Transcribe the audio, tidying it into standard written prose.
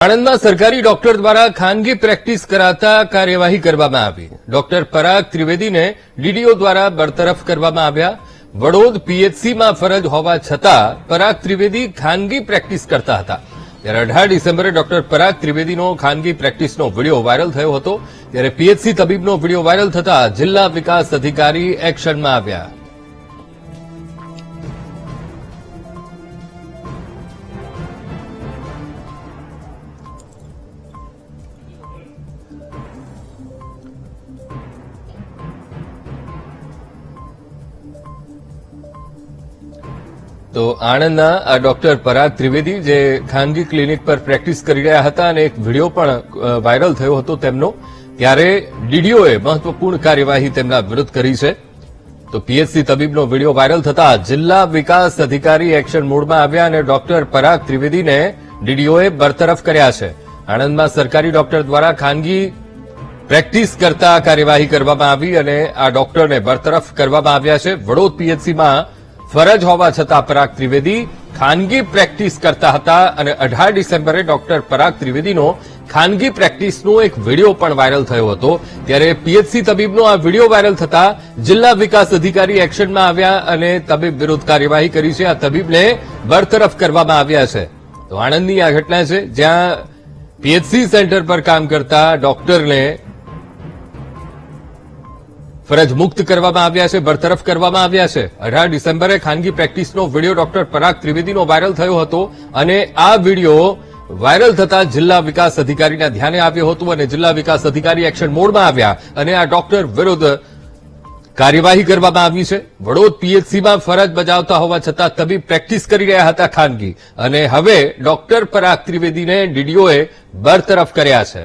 આણંદમાં સરકારી ડોક્ટર દ્વારા ખાનગી પ્રેક્ટિસ કરાતા કાર્યવાહી કરવામાં આવી। ડોક્ટર પરાગ ત્રિવેદીને ડીડીઓ દ્વારા બરતરફ કરવામાં આવ્યા। વડોદ પીએચસીમાં ફરજ હોવા છતાં પરાગ ત્રિવેદી ખાનગી પ્રેક્ટિસ કરતા હતા। ત્યારે 18 ડિસેમ્બરે ડોક્ટર પરાગ ત્રિવેદીનો ખાનગી પ્રેક્ટિસનો વિડીયો વાયરલ થયો હતો। ત્યારે પીએચસી તબીબનો વિડીયો વાયરલ થતા જિલ્લા વિકાસ અધિકારી એક્શનમાં આવ્યા। તો આણંદના આ ડોક્ટર પરાગ ત્રિવેદી જે ખાનગી ક્લિનિક પર પ્રેક્ટિસ કરી રહ્યા હતા અને એક વિડીયો પણ વાયરલ થયો હતો તેમનો, ત્યારે ડીડીઓએ મહત્વપૂર્ણ કાર્યવાહી તેમના વિરુદ્ધ કરી છે। તો પીએચસી તબીબનો વિડીયો વાયરલ થતા જિલ્લા વિકાસ અધિકારી એક્શન મોડમાં આવ્યા અને ડોક્ટર પરાગ ત્રિવેદીને ડીડીઓએ બરતરફ કર્યા છે। આણંદમાં સરકારી ડોક્ટર દ્વારા ખાનગી પ્રેક્ટિસ કરતા કાર્યવાહી કરવામાં આવી અને આ ડોક્ટરને બરતરફ કરવામાં આવ્યા છે। વડોદ પીએચસીમાં ફરજ હોવા છતાં પરાગ ત્રિવેદી ખાનગી પ્રેક્ટિસ કરતા હતા અને 18 ડિસેમ્બરે ડોક્ટર પરાગ ત્રિવેદીનો ખાનગી પ્રેક્ટિસનો એક વિડીયો પણ વાયરલ થયો હતો। ત્યારે પીએચસી તબીબનો આ વિડીયો વાયરલ થતા જિલ્લા વિકાસ અધિકારી એક્શનમાં આવ્યા અને તબીબ વિરુદ્ધ કાર્યવાહી કરી છે। આ તબીબને બરતરફ કરવામાં આવ્યા છે। તો આણંદની આ ઘટના છે જ્યાં પીએચસી સેન્ટર પર કામ કરતા ડોક્ટરને ફરજ મુક્ત કરવામાં આવ્યા છે, બરતરફ કરવામાં આવ્યા છે। 18 ડિસેમ્બરે ખાનગી પ્રેક્ટિસનો વિડીયો ડોક્ટર પરાગ ત્રિવેદીનો વાયરલ થયો હતો અને આ વિડીયો વાયરલ થતા જિલ્લા વિકાસ અધિકારીના ધ્યાને આવ્યો હતો અને જિલ્લા વિકાસ અધિકારી એક્શન મોડમાં આવ્યા અને આ ડોક્ટર વિરુદ્ધ કાર્યવાહી કરવામાં આવી છે। વડોદ પીએચસીમાં ફરજ બજાવતા હોવા છતાં તબીબ પ્રેક્ટિસ કરી રહ્યા હતા ખાનગી, અને હવે ડોક્ટર પરાગ ત્રિવેદીને ડીડીઓએ બરતરફ કર્યા છે।